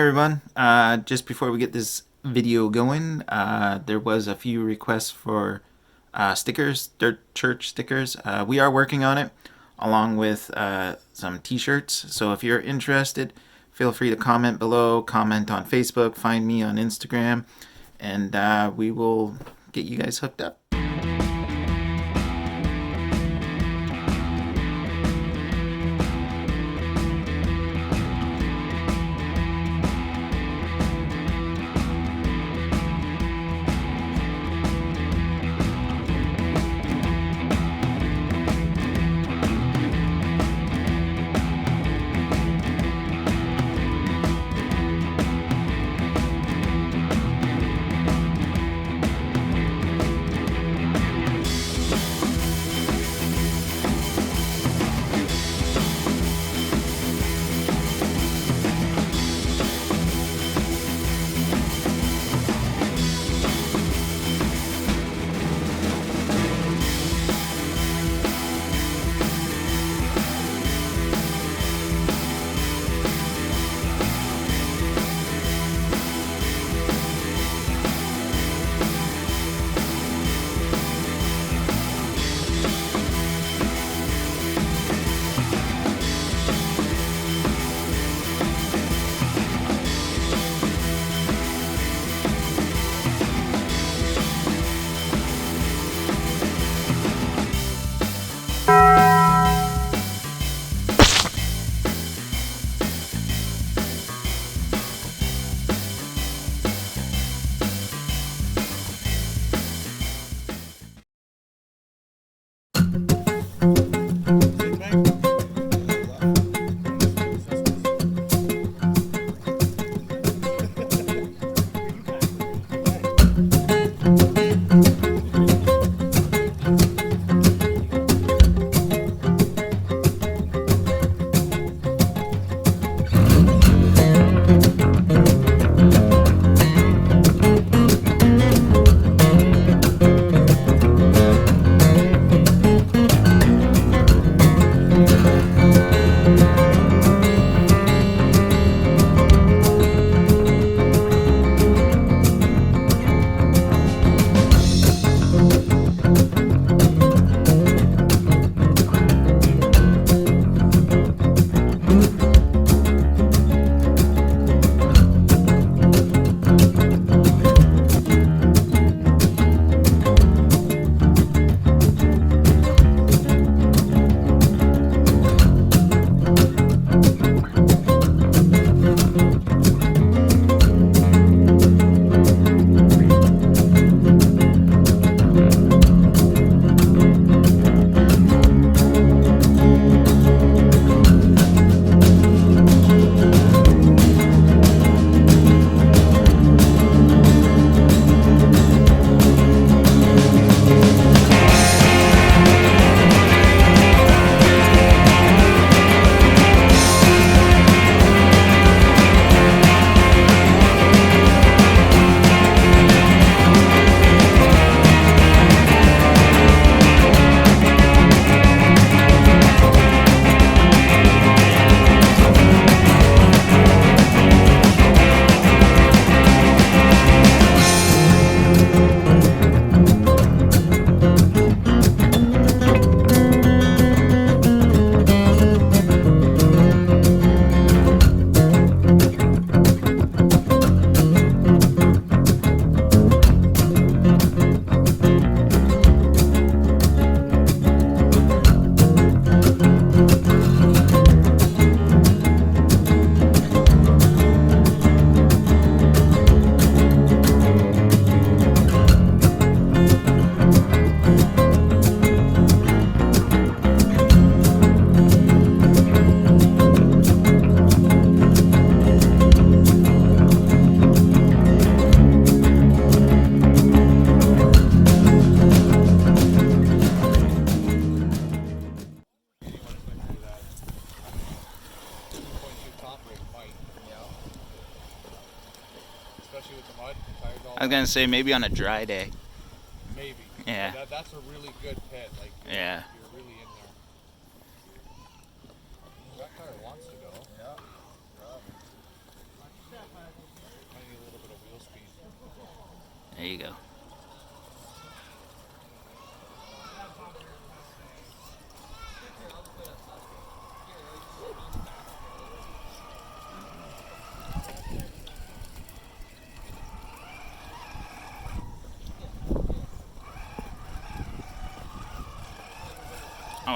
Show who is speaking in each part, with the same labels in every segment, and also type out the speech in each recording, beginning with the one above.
Speaker 1: everyone, just before we get this video going, there was a few requests for stickers, Dirt Church stickers. We are working on it along with some t-shirts, so if you're interested, feel free to comment below, comment on Facebook, find me on Instagram, and we will get you guys hooked up. I was gonna say maybe on a dry day.
Speaker 2: Maybe.
Speaker 1: Yeah.
Speaker 2: That's a really good pit. Like,
Speaker 1: yeah.
Speaker 2: You're really in there. That car wants to go. Yeah.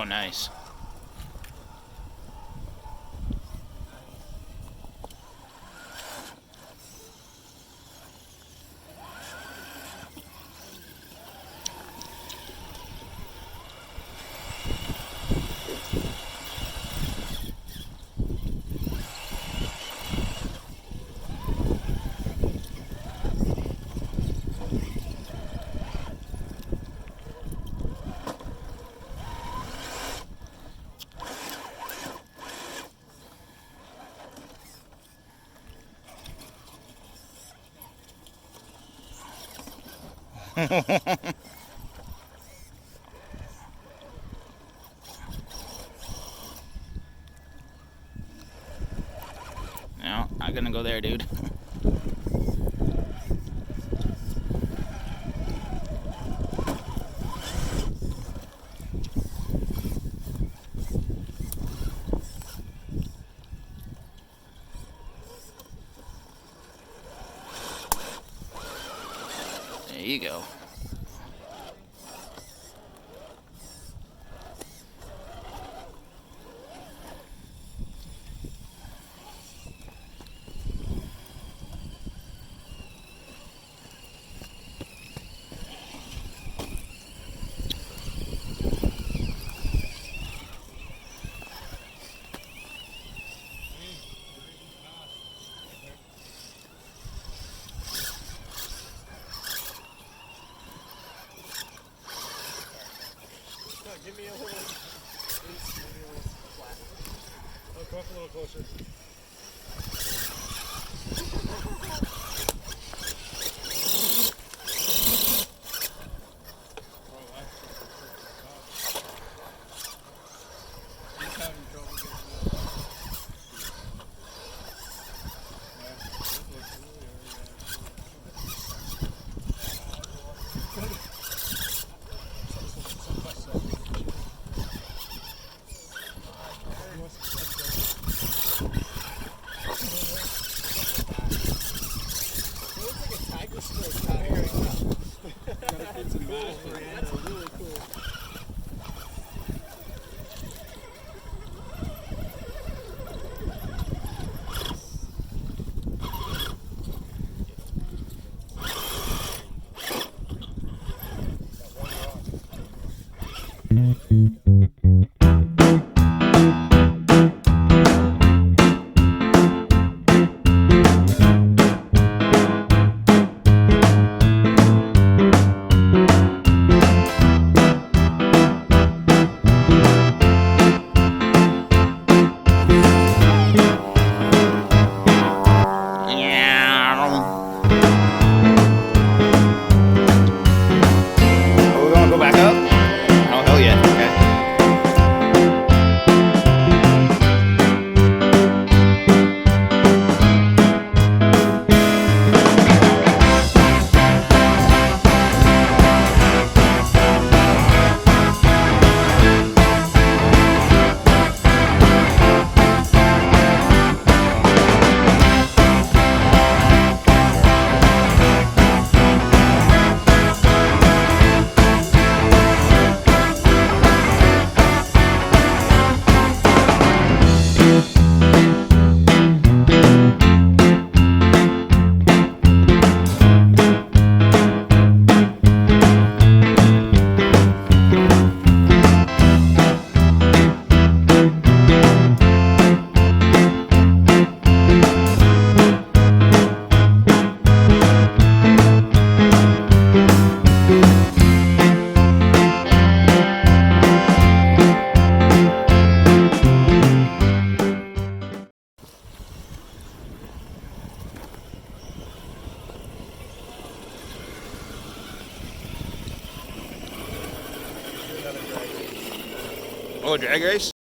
Speaker 1: nice. No, not gonna go there, dude. There you go.
Speaker 2: Give me a little, please, give me a little flat. Oh, come up a little closer. He's having trouble getting up. Really cool.
Speaker 1: Oh, drag race?